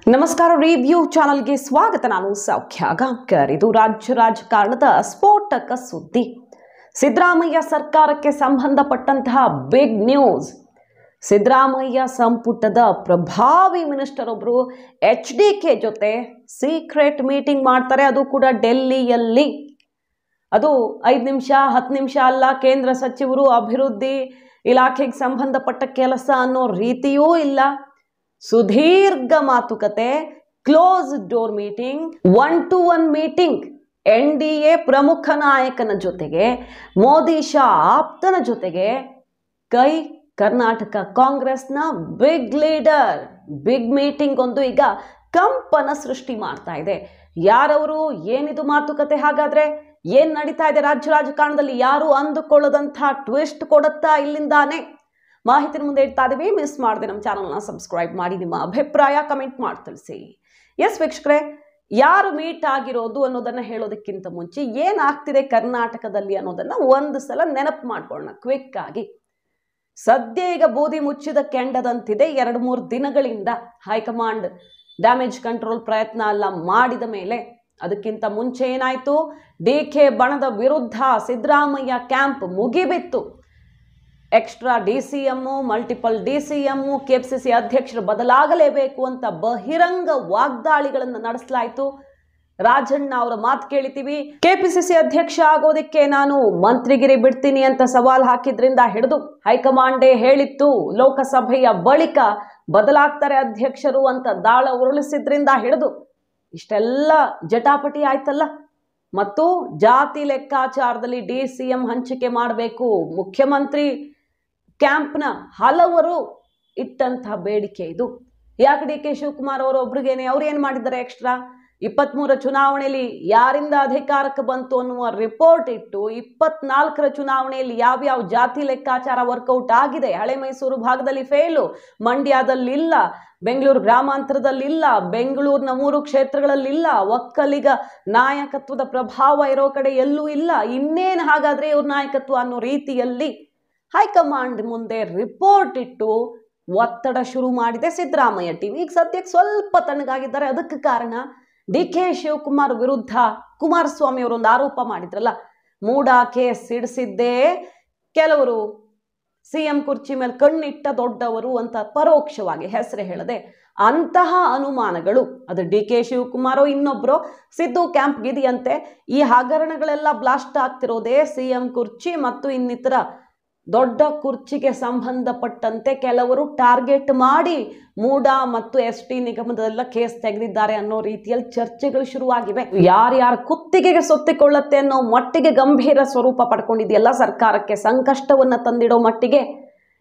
ನಮಸ್ಕಾರ ರಿವ್ಯೂ ಚಾನೆಲ್ಗೆ ಸ್ವಾಗತ. ನಾನು ಸೌಖ್ಯ ಗಾಂವ್ಕರ್. ಇದು ರಾಜ್ಯ ರಾಜಕಾರಣದ ಸ್ಫೋಟಕ ಸುದ್ದಿ. ಸಿದ್ದರಾಮಯ್ಯ ಸರ್ಕಾರಕ್ಕೆ ಸಂಬಂಧಪಟ್ಟಂತಹ ಬಿಗ್ ನ್ಯೂಸ್. ಸಿದ್ದರಾಮಯ್ಯ ಸಂಪುಟದ ಪ್ರಭಾವಿ ಮಿನಿಸ್ಟರ್ ಒಬ್ಬರು HDK ಜೊತೆ ಸೀಕ್ರೆಟ್ ಮೀಟಿಂಗ್ ಮಾಡ್ತಾರೆ, ಅದು ಕೂಡ ಡೆಲ್ಲಿಯಲ್ಲಿ. ಅದು 5 ನಿಮಿಷ 10 ನಿಮಿಷ ಅಲ್ಲ, ಕೇಂದ್ರ ಸಚಿವರು ಅಭಿವೃದ್ಧಿ ಇಲಾಖೆಗೆ ಸಂಬಂಧಪಟ್ಟ ಕೆಲಸ ಅನ್ನೋ ರೀತಿಯೂ ಇಲ್ಲ. ಸುದೀರ್ಘ ಮಾತುಕತೆ, close door meeting, 1-to-1 meeting. NDA ಪ್ರಮುಖ ನಾಯಕನ ಜೊತೆಗೆ, ಮೋದಿ ಶಾ ಆಪ್ತನ ಜೊತೆಗೆ ಕರ್ನಾಟಕ ಕಾಂಗ್ರೆಸ್ನ ಬಿಗ್ ಲೀಡರ್. ಬಿಗ್ ಮೀಟಿಂಗ್ ಒಂದು ಈಗ ಕಂಪನ ಸೃಷ್ಟಿ ಮಾಡ್ತಾ ಇದೆ. ಯಾರವರು, ಏನಿದು ಮಾತುಕತೆ? ಹಾಗಾದ್ರೆ ಏನ್ ನಡೀತಾ ಇದೆ ರಾಜ್ಯ ರಾಜಕಾರಣದಲ್ಲಿ? ಯಾರು ಅಂದುಕೊಳ್ಳದಂಥ ಟ್ವಿಸ್ಟ್ ಕೊಡುತ್ತಾ ಇಲ್ಲಿಂದಾನೆ ಮಾಹಿತಿ ಮುಂದೆ ಇಡ್ತಾ ಇದೀವಿ. ಮಿಸ್ ಮಾಡದೆ ನಮ್ಮ ಚಾನಲ್ನ ಸಬ್ಸ್ಕ್ರೈಬ್ ಮಾಡಿ, ನಿಮ್ಮ ಅಭಿಪ್ರಾಯ ಕಮೆಂಟ್ ಮಾಡಿ ತಿಳಿಸಿ. ಎಸ್ ವೀಕ್ಷಕರೇ, ಯಾರು ಮೀಟ್ ಆಗಿರೋದು ಅನ್ನೋದನ್ನ ಹೇಳೋದಕ್ಕಿಂತ ಮುಂಚೆ ಏನಾಗ್ತಿದೆ ಕರ್ನಾಟಕದಲ್ಲಿ ಅನ್ನೋದನ್ನ ಒಂದು ಸಲ ನೆನಪು ಮಾಡ್ಕೊಳ್ಳೋಣ ಕ್ವಿಕ್ ಆಗಿ. ಸದ್ಯ ಈಗ ಬೂದಿ ಮುಚ್ಚಿದ ಕೆಂಡದಂತಿದೆ. 2-3 ದಿನಗಳಿಂದ ಹೈಕಮಾಂಡ್ ಡ್ಯಾಮೇಜ್ ಕಂಟ್ರೋಲ್ ಪ್ರಯತ್ನ ಎಲ್ಲ ಮಾಡಿದ ಮೇಲೆ, ಅದಕ್ಕಿಂತ ಮುಂಚೆ ಏನಾಯ್ತು? DK ಬಣದ ವಿರುದ್ಧ ಸಿದ್ದರಾಮಯ್ಯ ಕ್ಯಾಂಪ್ ಮುಗಿಬಿತ್ತು. Extra DCM, multiple DCM, KPCC ಅಧ್ಯಕ್ಷರು ಬದಲಾಗಲೇಬೇಕು ಅಂತ ಬಹಿರಂಗ ವಾಗ್ದಾಳಿಗಳನ್ನು ನಡೆಸಲಾಯಿತು. ರಾಜಣ್ಣ ಅವರ ಮಾತು ಕೇಳಿತೀವಿ. KPCC ಅಧ್ಯಕ್ಷ ಆಗೋದಕ್ಕೆ ನಾನು ಮಂತ್ರಿಗಿರಿ ಬಿಡ್ತೀನಿ ಅಂತ ಸವಾಲ್ ಹಾಕಿದ್ರಿಂದ ಹಿಡಿದು, ಹೈಕಮಾಂಡೇ ಹೇಳಿತ್ತು ಲೋಕಸಭೆಯ ಬಳಿಕ ಬದಲಾಗ್ತಾರೆ ಅಧ್ಯಕ್ಷರು ಅಂತ ದಾಳ ಉರುಳಿಸಿದ್ರಿಂದ ಹಿಡಿದು ಇಷ್ಟೆಲ್ಲ ಜಟಾಪಟಿ ಆಯ್ತಲ್ಲ. ಮತ್ತು ಜಾತಿ ಲೆಕ್ಕಾಚಾರದಲ್ಲಿ DCM ಹಂಚಿಕೆ ಮಾಡಬೇಕು, ಮುಖ್ಯಮಂತ್ರಿ ಕ್ಯಾಂಪ್ನ ಹಲವರು ಇಟ್ಟಂತಹ ಬೇಡಿಕೆ ಇದು. ಯಾಕೆ DK ಶಿವಕುಮಾರ್ ಅವರೊಬ್ರಿಗೇನೆ ಅವ್ರು ಏನ್ ಮಾಡಿದ್ದಾರೆ? ಎಕ್ಸ್ಟ್ರಾ 23 ಚುನಾವಣೆಯಲ್ಲಿ ಯಾರಿಂದ ಅಧಿಕಾರಕ್ಕೆ ಬಂತು ಅನ್ನುವ ರಿಪೋರ್ಟ್ ಇಟ್ಟು, 24ರ ಚುನಾವಣೆಯಲ್ಲಿ ಯಾವ್ಯಾವ ಜಾತಿ ಲೆಕ್ಕಾಚಾರ ವರ್ಕೌಟ್ ಆಗಿದೆ, ಹಳೆ ಮೈಸೂರು ಭಾಗದಲ್ಲಿ ಫೇಲು, ಮಂಡ್ಯದಲ್ಲಿಲ್ಲ, ಬೆಂಗಳೂರು ಗ್ರಾಮಾಂತರದಲ್ಲಿಲ್ಲ, ಬೆಂಗಳೂರಿನ 3 ಕ್ಷೇತ್ರಗಳಲ್ಲಿಲ್ಲ, ಒಕ್ಕಲಿಗ ನಾಯಕತ್ವದ ಪ್ರಭಾವ ಇರೋ ಕಡೆ ಎಲ್ಲೂ ಇಲ್ಲ, ಇನ್ನೇನು ಹಾಗಾದ್ರೆ ಇವ್ರ ನಾಯಕತ್ವ ಅನ್ನೋ ರೀತಿಯಲ್ಲಿ ಹೈಕಮಾಂಡ್ ಮುಂದೆ ರಿಪೋರ್ಟ್ ಇಟ್ಟು ಒತ್ತಡ ಶುರು ಮಾಡಿದೆ ಸಿದ್ದರಾಮಯ್ಯ ಟೀಮ್. ಈಗ ಸದ್ಯಕ್ಕೆ ಸ್ವಲ್ಪ ತಣ್ಣಗಾಗಿದ್ದಾರೆ. ಅದಕ್ಕೆ ಕಾರಣ DK ಶಿವಕುಮಾರ್ ವಿರುದ್ಧ ಕುಮಾರಸ್ವಾಮಿ ಅವರೊಂದು ಆರೋಪ ಮಾಡಿದ್ರಲ್ಲ, ಮೂಡ ಕೇಸ್ ಸಿಡಿಸಿದ್ದೇ ಕೆಲವರು CM ಕುರ್ಚಿ ಮೇಲೆ ಕಣ್ಣಿಟ್ಟ ದೊಡ್ಡವರು ಅಂತ ಪರೋಕ್ಷವಾಗಿ ಹೆಸರು ಹೇಳದೆ, ಅಂತಹ ಅನುಮಾನಗಳು ಅದು DK ಶಿವಕುಮಾರೋ ಇನ್ನೊಬ್ರು ಸಿದ್ದು ಕ್ಯಾಂಪ್ ಗಿದಿಯಂತೆ. ಈ ಹಗರಣಗಳೆಲ್ಲ ಬ್ಲಾಸ್ಟ್ ಆಗ್ತಿರೋದೇ CM ಕುರ್ಚಿ ಮತ್ತು ಇನ್ನಿತರ ದೊಡ್ಡ ಕುರ್ಚಿಗೆ ಸಂಬಂಧಪಟ್ಟಂತೆ ಕೆಲವರು ಟಾರ್ಗೆಟ್ ಮಾಡಿ ಮೂಡಾ ಮತ್ತು ST ನಿಗಮದೆಲ್ಲ ಕೇಸ್ ತೆಗೆದಿದ್ದಾರೆ ಅನ್ನೋ ರೀತಿಯಲ್ಲಿ ಚರ್ಚೆಗಳು ಶುರುವಾಗಿವೆ. ಯಾರ್ಯಾರ ಕುತ್ತಿಗೆಗೆ ಸೊತ್ತಿಕೊಳ್ಳುತ್ತೆ ಅನ್ನೋ ಮಟ್ಟಿಗೆ ಗಂಭೀರ ಸ್ವರೂಪ ಪಡ್ಕೊಂಡಿದೆಯಲ್ಲ, ಸರ್ಕಾರಕ್ಕೆ ಸಂಕಷ್ಟವನ್ನ ತಂದಿಡೋ ಮಟ್ಟಿಗೆ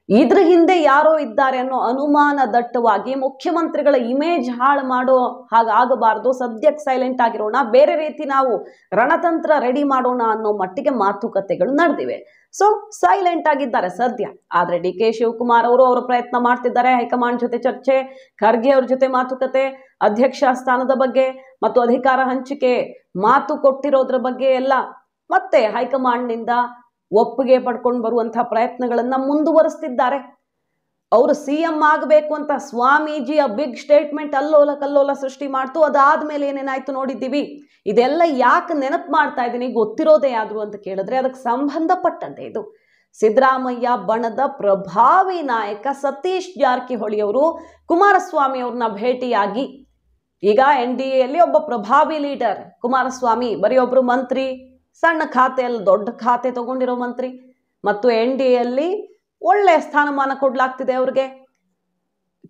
ಇದ್ರ ಹಿಂದೆ ಯಾರೋ ಇದ್ದಾರೆ ಅನ್ನೋ ಅನುಮಾನ ದಟ್ಟವಾಗಿ ಮುಖ್ಯಮಂತ್ರಿಗಳ ಇಮೇಜ್ ಹಾಳು ಮಾಡೋ ಹಾಗಾಗಬಾರ್ದು, ಸದ್ಯಕ್ಕೆ ಸೈಲೆಂಟ್ ಆಗಿರೋಣ, ಬೇರೆ ರೀತಿ ನಾವು ರಣತಂತ್ರ ರೆಡಿ ಮಾಡೋಣ ಅನ್ನೋ ಮಟ್ಟಿಗೆ ಮಾತುಕತೆಗಳು ನಡೆದಿವೆ. ಸೊ ಸೈಲೆಂಟ್ ಆಗಿದ್ದಾರೆ ಸದ್ಯ. ಆದ್ರೆ DK ಶಿವಕುಮಾರ್ ಅವರು ಪ್ರಯತ್ನ ಮಾಡ್ತಿದ್ದಾರೆ. ಹೈಕಮಾಂಡ್ ಜೊತೆ ಚರ್ಚೆ, ಖರ್ಗೆ ಅವ್ರ ಜೊತೆ ಮಾತುಕತೆ, ಅಧ್ಯಕ್ಷ ಸ್ಥಾನದ ಬಗ್ಗೆ ಮತ್ತು ಅಧಿಕಾರ ಹಂಚಿಕೆ ಮಾತು ಕೊಟ್ಟಿರೋದ್ರ ಬಗ್ಗೆ ಎಲ್ಲ ಮತ್ತೆ ಹೈಕಮಾಂಡ್ನಿಂದ ಒಪ್ಪಿಗೆ ಪಡ್ಕೊಂಡು ಬರುವಂತಹ ಪ್ರಯತ್ನಗಳನ್ನ ಮುಂದುವರಿಸ್ತಿದ್ದಾರೆ. ಅವರು CM ಆಗಬೇಕು ಅಂತ ಸ್ವಾಮೀಜಿಯ ಬಿಗ್ ಸ್ಟೇಟ್ಮೆಂಟ್ ಅಲ್ಲೋಲ ಕಲ್ಲೋಲ ಸೃಷ್ಟಿ ಮಾಡ್ತು. ಅದಾದ್ಮೇಲೆ ಏನೇನಾಯ್ತು ನೋಡಿದ್ದೀವಿ. ಇದೆಲ್ಲ ಯಾಕೆ ನೆನಪು ಮಾಡ್ತಾ ಇದ್ದೀನಿ, ಗೊತ್ತಿರೋದೇ ಆದ್ರು ಅಂತ ಕೇಳಿದ್ರೆ ಅದಕ್ಕೆ ಸಂಬಂಧಪಟ್ಟಂತೆ ಇದು. ಸಿದ್ದರಾಮಯ್ಯ ಬಣದ ಪ್ರಭಾವಿ ನಾಯಕ ಸತೀಶ್ ಜಾರಕಿಹೊಳಿ ಅವರು ಕುಮಾರಸ್ವಾಮಿ ಅವ್ರನ್ನ ಭೇಟಿಯಾಗಿ, ಈಗ NDAಯಲ್ಲಿ ಒಬ್ಬ ಪ್ರಭಾವಿ ಲೀಡರ್ ಕುಮಾರಸ್ವಾಮಿ, ಬರೀ ಒಬ್ರು ಮಂತ್ರಿ, ಸಣ್ಣ ಖಾತೆಯಲ್ಲಿ ದೊಡ್ಡ ಖಾತೆ ತಗೊಂಡಿರೋ ಮಂತ್ರಿ, ಮತ್ತು NDAಯಲ್ಲಿ ಒಳ್ಳೆ ಸ್ಥಾನಮಾನ ಕೊಡ್ಲಾಗ್ತಿದೆ ಅವ್ರಿಗೆ.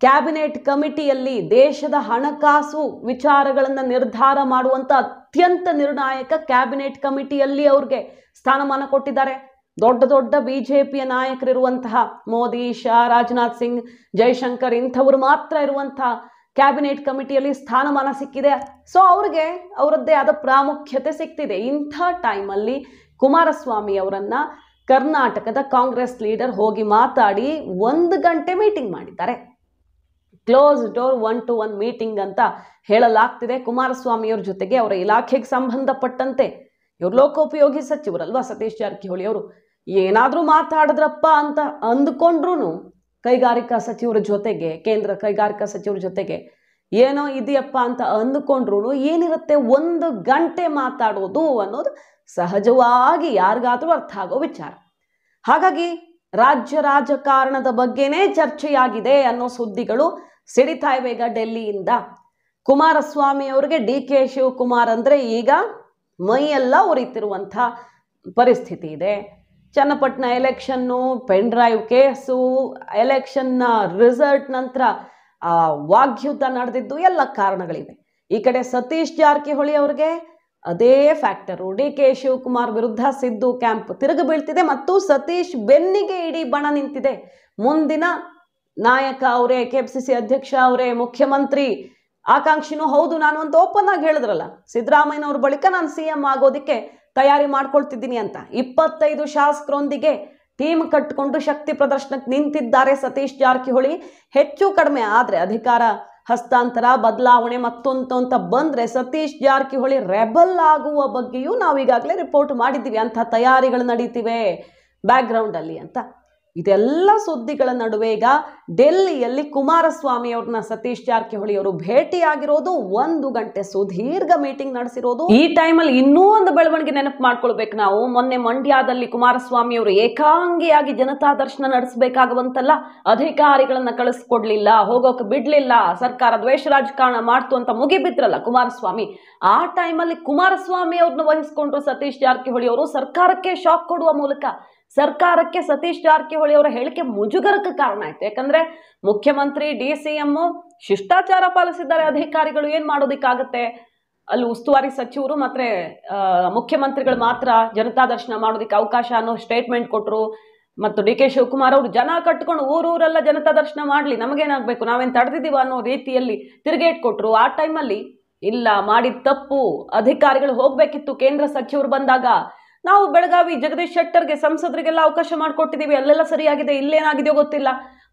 ಕ್ಯಾಬಿನೆಟ್ ಕಮಿಟಿಯಲ್ಲಿ ದೇಶದ ಹಣಕಾಸು ವಿಚಾರಗಳನ್ನ ನಿರ್ಧಾರ ಮಾಡುವಂತ ಅತ್ಯಂತ ನಿರ್ಣಾಯಕ ಕ್ಯಾಬಿನೆಟ್ ಕಮಿಟಿಯಲ್ಲಿ ಅವ್ರಿಗೆ ಸ್ಥಾನಮಾನ ಕೊಟ್ಟಿದ್ದಾರೆ. ದೊಡ್ಡ ದೊಡ್ಡ BJPಯ ನಾಯಕರಿರುವಂತಹ ಮೋದಿ, ಶಾ, ರಾಜನಾಥ್ ಸಿಂಗ್, ಜೈಶಂಕರ್ ಇಂಥವ್ರು ಮಾತ್ರ ಇರುವಂತಹ ಕ್ಯಾಬಿನೆಟ್ ಕಮಿಟಿಯಲ್ಲಿ ಸ್ಥಾನಮಾನ ಸಿಕ್ಕಿದೆ. ಸೊ ಅವ್ರಿಗೆ ಅವರದ್ದೇ ಆದ ಪ್ರಾಮುಖ್ಯತೆ ಸಿಕ್ತಿದೆ. ಇಂಥ ಟೈಮಲ್ಲಿ ಕುಮಾರಸ್ವಾಮಿ ಅವರನ್ನ ಕರ್ನಾಟಕದ ಕಾಂಗ್ರೆಸ್ ಲೀಡರ್ ಹೋಗಿ ಮಾತಾಡಿ 1 ಗಂಟೆ ಮೀಟಿಂಗ್ ಮಾಡಿದ್ದಾರೆ. ಕ್ಲೋಸ್ ಡೋರ್ 1-to-1 ಮೀಟಿಂಗ್ ಅಂತ ಹೇಳಲಾಗ್ತಿದೆ. ಕುಮಾರಸ್ವಾಮಿ ಅವ್ರ ಜೊತೆಗೆ ಅವರ ಇಲಾಖೆಗೆ ಸಂಬಂಧಪಟ್ಟಂತೆ, ಇವ್ರು ಲೋಕೋಪಯೋಗಿ ಸಚಿವರಲ್ವಾ ಸತೀಶ್ ಜಾರಕಿಹೊಳಿ ಅವರು, ಏನಾದ್ರೂ ಮಾತಾಡಿದ್ರಪ್ಪ ಅಂತ ಅಂದುಕೊಂಡ್ರು ಕೈಗಾರಿಕಾ ಸಚಿವರ ಜೊತೆಗೆ, ಕೇಂದ್ರ ಕೈಗಾರಿಕಾ ಸಚಿವರ ಜೊತೆಗೆ ಏನೋ ಇದೆಯಪ್ಪ ಅಂತ ಅಂದುಕೊಂಡ್ರು ಏನಿರುತ್ತೆ, 1 ಗಂಟೆ ಮಾತಾಡೋದು ಅನ್ನೋದು ಸಹಜವಾಗಿ ಯಾರಿಗಾದ್ರೂ ಅರ್ಥ ಆಗೋ ವಿಚಾರ. ಹಾಗಾಗಿ ರಾಜ್ಯ ರಾಜಕಾರಣದ ಬಗ್ಗೆನೇ ಚರ್ಚೆಯಾಗಿದೆ ಅನ್ನೋ ಸುದ್ದಿಗಳು ಸಿಡಿತಾ ಇವೆ ಈಗ ಡೆಲ್ಲಿಯಿಂದ. ಕುಮಾರಸ್ವಾಮಿ ಅವರಿಗೆ DK ಶಿವಕುಮಾರ್ ಅಂದರೆ ಈಗ ಮೈಯೆಲ್ಲ ಉರಿತಿರುವಂಥ ಪರಿಸ್ಥಿತಿ ಇದೆ. Channapatna election, pen drive case, ಎಲೆಕ್ಷನ್ನ ರಿಸಲ್ಟ್ ನಂತರ ವಾಗ್ಯುದ್ಧ ನಡೆದಿದ್ದು ಎಲ್ಲ ಕಾರಣಗಳಿವೆ. ಈ ಕಡೆ ಸತೀಶ್ ಜಾರಕಿಹೊಳಿ ಅವ್ರಿಗೆ ಅದೇ ಫ್ಯಾಕ್ಟರು. DK ಶಿವಕುಮಾರ್ ವಿರುದ್ಧ ಸಿದ್ದು ಕ್ಯಾಂಪ್ ತಿರುಗಿ ಬೀಳ್ತಿದೆ ಮತ್ತು ಸತೀಶ್ ಬೆನ್ನಿಗೆ ಇಡೀ ಬಣ ನಿಂತಿದೆ. ಮುಂದಿನ ನಾಯಕ ಅವರೇ, KPCC ಅಧ್ಯಕ್ಷ ಅವರೇ, ಮುಖ್ಯಮಂತ್ರಿ ಆಕಾಂಕ್ಷಿನೂ ಹೌದು ನಾನು ಅಂತ ಓಪನ್ ಆಗಿ ಹೇಳಿದ್ರಲ್ಲ. ಸಿದ್ದರಾಮಯ್ಯನವ್ರ ಬಳಿಕ ನಾನು CM ಆಗೋದಕ್ಕೆ ತಯಾರಿ ಮಾಡ್ಕೊಳ್ತಿದ್ದೀನಿ ಅಂತ 25 ಶಾಸಕರೊಂದಿಗೆ ಟೀಮ್ ಕಟ್ಟಿಕೊಂಡು ಶಕ್ತಿ ಪ್ರದರ್ಶನಕ್ಕೆ ನಿಂತಿದ್ದಾರೆ ಸತೀಶ್ ಜಾರಕಿಹೊಳಿ. ಹೆಚ್ಚು ಕಡಿಮೆ ಆದರೆ ಅಧಿಕಾರ ಹಸ್ತಾಂತರ, ಬದಲಾವಣೆ ಮತ್ತೊಂದು ಅಂತ ಬಂದರೆ ಸತೀಶ್ ಜಾರಕಿಹೊಳಿ ರೆಬಲ್ ಆಗುವ ಬಗ್ಗೆಯೂ ನಾವು ಈಗಾಗಲೇ ರಿಪೋರ್ಟ್ ಮಾಡಿದ್ದೀವಿ. ಅಂಥ ತಯಾರಿಗಳು ನಡೀತಿವೆ ಬ್ಯಾಕ್ಗ್ರೌಂಡಲ್ಲಿ ಅಂತ. ಇದೆಲ್ಲ ಸುದ್ದಿಗಳ ನಡುವೆ ಈಗ ಡೆಲ್ಲಿಯಲ್ಲಿ ಕುಮಾರಸ್ವಾಮಿ ಅವ್ರನ್ನ ಸತೀಶ್ ಜಾರಕಿಹೊಳಿ ಅವರು ಭೇಟಿಯಾಗಿರೋದು, 1 ಗಂಟೆ ಸುದೀರ್ಘ ಮೀಟಿಂಗ್ ನಡೆಸಿರೋದು. ಈ ಟೈಮಲ್ಲಿ ಇನ್ನೂ ಒಂದು ಬೆಳವಣಿಗೆ ನೆನಪು ಮಾಡ್ಕೊಳ್ಬೇಕು ನಾವು. ಮೊನ್ನೆ ಮಂಡ್ಯದಲ್ಲಿ ಕುಮಾರಸ್ವಾಮಿ ಅವರು ಏಕಾಂಗಿಯಾಗಿ ಜನತಾ ದರ್ಶನ ನಡೆಸಬೇಕಾಗುವಂತಲ್ಲ, ಅಧಿಕಾರಿಗಳನ್ನ ಕಳಿಸ್ಕೊಡ್ಲಿಲ್ಲ, ಹೋಗೋಕೆ ಬಿಡ್ಲಿಲ್ಲ, ಸರ್ಕಾರ ದ್ವೇಷ ರಾಜಕಾರಣ ಮಾಡ್ತು ಅಂತ ಮುಗಿಬಿದ್ರಲ್ಲ ಕುಮಾರಸ್ವಾಮಿ. ಆ ಟೈಮಲ್ಲಿ ಕುಮಾರಸ್ವಾಮಿ ಅವ್ರನ್ನ ವಹಿಸ್ಕೊಂಡ್ರು ಸತೀಶ್ ಜಾರಕಿಹೊಳಿ ಅವರು. ಸರ್ಕಾರಕ್ಕೆ ಶಾಕ್ ಕೊಡುವ ಮೂಲಕ ಸರ್ಕಾರಕ್ಕೆ ಸತೀಶ್ ಜಾರಕಿಹೊಳಿ ಅವರ ಹೇಳಿಕೆ ಮುಜುಗರಕ್ಕೆ ಕಾರಣ ಆಯ್ತು. ಯಾಕಂದ್ರೆ ಮುಖ್ಯಮಂತ್ರಿ DCM ಶಿಷ್ಟಾಚಾರ ಪಾಲಿಸಿದ್ದಾರೆ, ಅಧಿಕಾರಿಗಳು ಏನ್ ಮಾಡೋದಿಕ್ಕಾಗತ್ತೆ, ಅಲ್ಲಿ ಉಸ್ತುವಾರಿ ಸಚಿವರು ಮತ್ತೆ ಮುಖ್ಯಮಂತ್ರಿಗಳು ಮಾತ್ರ ಜನತಾ ದರ್ಶನ ಮಾಡೋದಕ್ಕೆ ಅವಕಾಶ ಅನ್ನೋ ಸ್ಟೇಟ್ಮೆಂಟ್ ಕೊಟ್ಟರು. ಮತ್ತು DK ಶಿವಕುಮಾರ್ ಅವರು ಜನ ಕಟ್ಕೊಂಡು ಊರೂರೆಲ್ಲ ಜನತಾ ದರ್ಶನ ಮಾಡಲಿ, ನಮಗೇನಾಗಬೇಕು, ನಾವೇನು ತಡೆದಿದ್ದೀವ ಅನ್ನೋ ರೀತಿಯಲ್ಲಿ ತಿರುಗೇಟ್ ಕೊಟ್ಟರು. ಆ ಟೈಮಲ್ಲಿ ಇಲ್ಲ, ಮಾಡಿದ ತಪ್ಪು, ಅಧಿಕಾರಿಗಳು ಹೋಗ್ಬೇಕಿತ್ತು, ಕೇಂದ್ರ ಸಚಿವರು ಬಂದಾಗ ನಾವು ಬೆಳಗಾವಿ ಜಗದೀಶ್ ಶೆಟ್ಟರ್ಗೆ ಸಂಸದರಿಗೆಲ್ಲ ಅವಕಾಶ ಮಾಡಿಕೊಟ್ಟಿದ್ದೀವಿ, ಅಲ್ಲೆಲ್ಲ ಸರಿಯಾಗಿದೆ, ಇಲ್ಲೇನಾಗಿದೆಯೋ ಗೊತ್ತಿಲ್ಲ,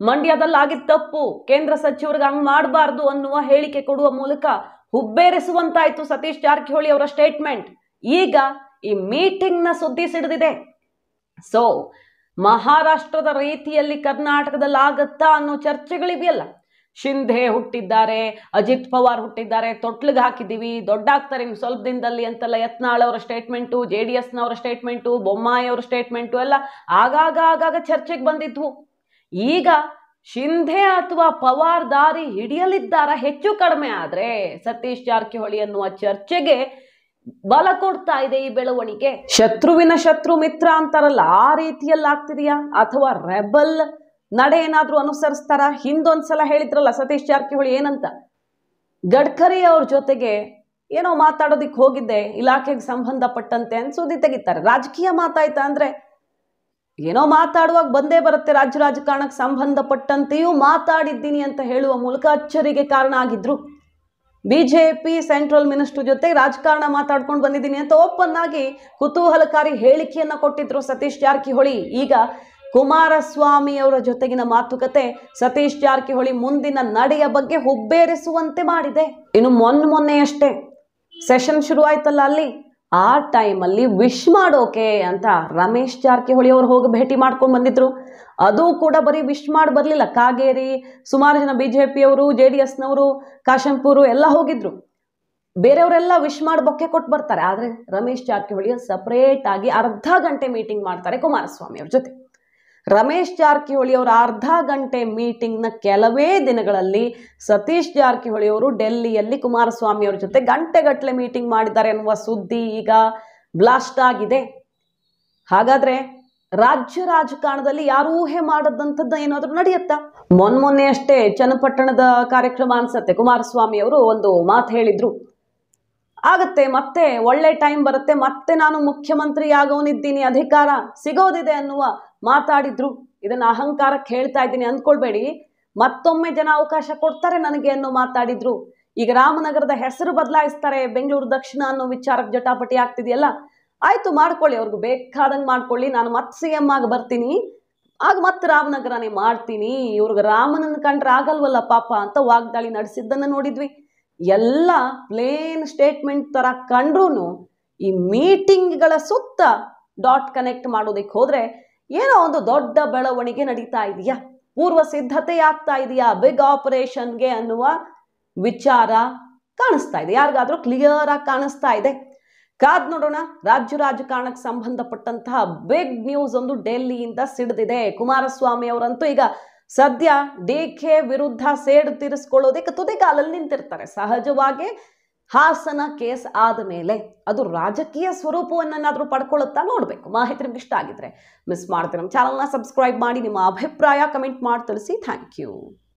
ಮಂಡ್ಯದಲ್ಲಿ ಆಗಿದ್ದ ತಪ್ಪು, ಕೇಂದ್ರ ಸಚಿವರಿಗೆ ಹಂಗೆ ಮಾಡಬಾರ್ದು ಅನ್ನುವ ಹೇಳಿಕೆ ಕೊಡುವ ಮೂಲಕ ಹುಬ್ಬೇರಿಸುವಂತಾಯ್ತು ಸತೀಶ್ ಜಾರಕಿಹೊಳಿ ಅವರ ಸ್ಟೇಟ್ಮೆಂಟ್. ಈಗ ಈ ಮೀಟಿಂಗ್ನ ಸುದ್ದಿ ಸಿಡಿದಿದೆ. ಸೊ ಮಹಾರಾಷ್ಟ್ರದ ರೀತಿಯಲ್ಲಿ ಕರ್ನಾಟಕದಲ್ಲಿ ಆಗತ್ತಾ ಅನ್ನೋ ಚರ್ಚೆಗಳಿವೆಯಲ್ಲ. ಶಿಂಧೆ ಹುಟ್ಟಿದ್ದಾರೆ, ಅಜಿತ್ ಪವಾರ್ ಹುಟ್ಟಿದ್ದಾರೆ, ತೊಟ್ಲಿಗೆ ಹಾಕಿದ್ದೀವಿ, ದೊಡ್ಡಾಗ್ತಾರೆ ಇನ್ನು ಸ್ವಲ್ಪ ದಿನದಲ್ಲಿ ಅಂತೆಲ್ಲ ಯತ್ನಾಳ್ ಅವರ ಸ್ಟೇಟ್ಮೆಂಟು, JDSನವರ ಸ್ಟೇಟ್ಮೆಂಟು, ಬೊಮ್ಮಾಯಿ ಅವರ ಸ್ಟೇಟ್ಮೆಂಟು ಎಲ್ಲ ಆಗಾಗ ಚರ್ಚೆಗೆ ಬಂದಿದ್ವು. ಈಗ ಶಿಂಧೆ ಅಥವಾ ಪವಾರ್ ದಾರಿ ಹಿಡಿಯಲಿದ್ದಾರ ಹೆಚ್ಚು ಕಡಿಮೆ ಆದರೆ ಸತೀಶ್ ಜಾರಕಿಹೊಳಿ ಅನ್ನುವ ಚರ್ಚೆಗೆ ಬಲ ಕೊಡ್ತಾ ಇದೆ ಈ ಬೆಳವಣಿಗೆ. ಶತ್ರುವಿನ ಶತ್ರು ಮಿತ್ರ ಅಂತಾರಲ್ಲ, ಆ ರೀತಿಯಲ್ಲಿ ಆಗ್ತಿದೆಯಾ ಅಥವಾ ರೆಬಲ್ ನಡೆ ಏನಾದ್ರೂ ಅನುಸರಿಸ್ತಾರ? ಹಿಂದೊಂದ್ಸಲ ಹೇಳಿದ್ರಲ್ಲ ಸತೀಶ್ ಜಾರಕಿಹೊಳಿ ಏನಂತ, ಗಡ್ಕರಿ ಅವ್ರ ಜೊತೆಗೆ ಏನೋ ಮಾತಾಡೋದಿಕ್ ಹೋಗಿದ್ದೆ ಇಲಾಖೆಗೆ ಸಂಬಂಧಪಟ್ಟಂತೆ ಅನ್ಸೋದಿ ತೆಗಿತಾರೆ. ರಾಜಕೀಯ ಮಾತಾಯ್ತಾ ಅಂದ್ರೆ ಏನೋ ಮಾತಾಡುವಾಗ ಬಂದೇ ಬರುತ್ತೆ, ರಾಜ್ಯ ರಾಜಕಾರಣಕ್ಕೆ ಸಂಬಂಧಪಟ್ಟಂತೆಯೂ ಮಾತಾಡಿದ್ದೀನಿ ಅಂತ ಹೇಳುವ ಮೂಲಕ ಅಚ್ಚರಿಗೆ ಕಾರಣ ಆಗಿದ್ರು. BJP ಸೆಂಟ್ರಲ್ ಮಿನಿಸ್ಟರ್ ಜೊತೆ ರಾಜಕಾರಣ ಮಾತಾಡ್ಕೊಂಡು ಬಂದಿದ್ದೀನಿ ಅಂತ ಓಪನ್ ಆಗಿ ಕುತೂಹಲಕಾರಿ ಹೇಳಿಕೆಯನ್ನ ಕೊಟ್ಟಿದ್ರು ಸತೀಶ್ ಜಾರಕಿಹೊಳಿ. ಈಗ ಕುಮಾರಸ್ವಾಮಿ ಅವರ ಜೊತೆಗಿನ ಮಾತುಕತೆ ಸತೀಶ್ ಜಾರಕಿಹೊಳಿ ಮುಂದಿನ ನಡೆಯ ಬಗ್ಗೆ ಹುಬ್ಬೇರಿಸುವಂತೆ ಮಾಡಿದೆ. ಇನ್ನು ಮೊನ್ನೆಯಷ್ಟೇ ಸೆಷನ್ ಶುರು ಆಯ್ತಲ್ಲ ಅಲ್ಲಿ, ಆ ಟೈಮಲ್ಲಿ ವಿಶ್ ಮಾಡೋಕೆ ಅಂತ ರಮೇಶ್ ಜಾರಕಿಹೊಳಿ ಅವರು ಹೋಗಿ ಭೇಟಿ ಮಾಡ್ಕೊಂಡು ಬಂದಿದ್ರು. ಅದು ಕೂಡ ಬರೀ ವಿಶ್ ಮಾಡಿ ಬರಲಿಲ್ಲ, ಕಾಗೇರಿ ಸುಮಾರು ಜನ BJP ಅವರು, JDSನವರು, ಕಾಶಂಪುರು ಎಲ್ಲ ಹೋಗಿದ್ರು. ಬೇರೆಯವರೆಲ್ಲ ವಿಶ್ ಮಾಡಿ ಬೊಕ್ಕೆ ಕೊಟ್ಟು ಬರ್ತಾರೆ. ಆದರೆ ರಮೇಶ್ ಜಾರಕಿಹೊಳಿ ಸಪರೇಟ್ ಆಗಿ ಅರ್ಧ ಗಂಟೆ ಮೀಟಿಂಗ್ ಮಾಡ್ತಾರೆ ಕುಮಾರಸ್ವಾಮಿ ಅವ್ರ ಜೊತೆ. ರಮೇಶ್ ಜಾರಕಿಹೊಳಿ ಅವರ ಅರ್ಧ ಗಂಟೆ ಮೀಟಿಂಗ್ನ ಕೆಲವೇ ದಿನಗಳಲ್ಲಿ ಸತೀಶ್ ಜಾರಕಿಹೊಳಿ ಅವರು ಡೆಲ್ಲಿಯಲ್ಲಿ ಕುಮಾರಸ್ವಾಮಿ ಅವರ ಜೊತೆ ಗಂಟೆಗಟ್ಟಲೆ ಮೀಟಿಂಗ್ ಮಾಡಿದ್ದಾರೆ ಅನ್ನುವ ಸುದ್ದಿ ಈಗ ಬ್ಲಾಸ್ಟ್ ಆಗಿದೆ. ಹಾಗಾದ್ರೆ ರಾಜ್ಯ ರಾಜಕಾರಣದಲ್ಲಿ ಯಾರು ಊಹೆ ಮಾಡದಂಥದ್ದು ಏನಾದರೂ ನಡೆಯುತ್ತಾ? ಮೊನ್ನೆ ಅಷ್ಟೇ ಚನ್ನಪಟ್ಟಣದ ಕಾರ್ಯಕ್ರಮ ಅನ್ಸತ್ತೆ, ಕುಮಾರಸ್ವಾಮಿ ಅವರು ಒಂದು ಮಾತು ಹೇಳಿದ್ರು, ಆಗತ್ತೆ ಮತ್ತೆ ಒಳ್ಳೆ ಟೈಮ್ ಬರುತ್ತೆ, ಮತ್ತೆ ನಾನು ಮುಖ್ಯಮಂತ್ರಿ ಆಗೋನಿದ್ದೀನಿ, ಅಧಿಕಾರ ಸಿಗೋದಿದೆ ಅನ್ನುವ ಮಾತಾಡಿದ್ರು. ಇದನ್ನ ಅಹಂಕಾರಕ್ಕೆ ಹೇಳ್ತಾ ಇದ್ದೀನಿ ಅಂದ್ಕೊಳ್ಬೇಡಿ, ಮತ್ತೊಮ್ಮೆ ಜನ ಅವಕಾಶ ಕೊಡ್ತಾರೆ ನನಗೆ ಅನ್ನೋ ಮಾತಾಡಿದ್ರು. ಈಗ ರಾಮನಗರದ ಹೆಸರು ಬದಲಾಯಿಸ್ತಾರೆ, ಬೆಂಗಳೂರು ದಕ್ಷಿಣ ಅನ್ನೋ ವಿಚಾರಕ್ಕೆ ಜಟಾಪಟಿ ಆಗ್ತಿದೆಯಲ್ಲ, ಆಯ್ತು ಮಾಡ್ಕೊಳ್ಳಿ, ಅವ್ರಿಗೆ ಬೇಕಾದಂಗೆ ಮಾಡ್ಕೊಳ್ಳಿ, ನಾನು ಮತ್ತೆ CM ಆಗಿ ಬರ್ತೀನಿ, ಆಗ ಮತ್ತೆ ರಾಮನಗರನೇ ಮಾಡ್ತೀನಿ, ಇವ್ರಿಗೆ ರಾಮನನ್ನು ಕಂಡ್ರೆ ಆಗಲ್ವಲ್ಲ ಪಾಪ ಅಂತ ವಾಗ್ದಾಳಿ ನಡೆಸಿದ್ದನ್ನು ನೋಡಿದ್ವಿ. ಎಲ್ಲ ಪ್ಲೇನ್ ಸ್ಟೇಟ್ಮೆಂಟ್ ತರ ಕಂಡ್ರು ಈ ಮೀಟಿಂಗ್ಗಳ ಸುತ್ತ ಡಾಟ್ ಕನೆಕ್ಟ್ ಮಾಡೋದಕ್ಕೆ ಹೋದ್ರೆ ಏನೋ ಒಂದು ದೊಡ್ಡ ಬೆಳವಣಿಗೆ ನಡೀತಾ ಇದೆಯಾ, ಪೂರ್ವ ಸಿದ್ಧತೆ ಆಗ್ತಾ ಇದೆಯಾ ಬಿಗ್ ಆಪರೇಷನ್ಗೆ ಅನ್ನುವ ವಿಚಾರ ಕಾಣಿಸ್ತಾ ಇದೆ. ಯಾರಿಗಾದ್ರೂ ಕ್ಲಿಯರ್ ಆಗಿ ಕಾಣಿಸ್ತಾ ಇದೆ? ಕಾದ್ ನೋಡೋಣ. ರಾಜ್ಯ ರಾಜಕಾರಣಕ್ಕೆ ಸಂಬಂಧಪಟ್ಟಂತಹ ಬಿಗ್ ನ್ಯೂಸ್ ಒಂದು ಡೆಲ್ಲಿಯಿಂದ ಸಿಡಿದಿದೆ. ಕುಮಾರಸ್ವಾಮಿ ಅವರಂತೂ ಈಗ ಸದ್ಯ DK ವಿರುದ್ಧ ಸೇಡು ತೀರಿಸ್ಕೊಳ್ಳೋದಕ್ಕೆ ತುದಿಗಾಲಲ್ಲಿ ನಿಂತಿರ್ತಾರೆ. ಸಹಜವಾಗಿ ಹಾಸನ ಕೇಸ್ ಆದ ಮೇಲೆ ಅದು ರಾಜಕೀಯ ಸ್ವರೂಪವನ್ನೇನಾದ್ರೂ ಪಡ್ಕೊಳ್ಳುತ್ತಾ ನೋಡಬೇಕು. ಮಾಹಿತಿ ನಿಮ್ಗೆ ಇಷ್ಟ ಆಗಿದ್ರೆ ಮಿಸ್ ಮಾಡ್ತೀವಿ. ನಮ್ಮ ಚಾನಲ್ನ ಸಬ್ಸ್ಕ್ರೈಬ್ ಮಾಡಿ, ನಿಮ್ಮ ಅಭಿಪ್ರಾಯ ಕಮೆಂಟ್ ಮಾಡಿ ತಿಳಿಸಿ. Thank you.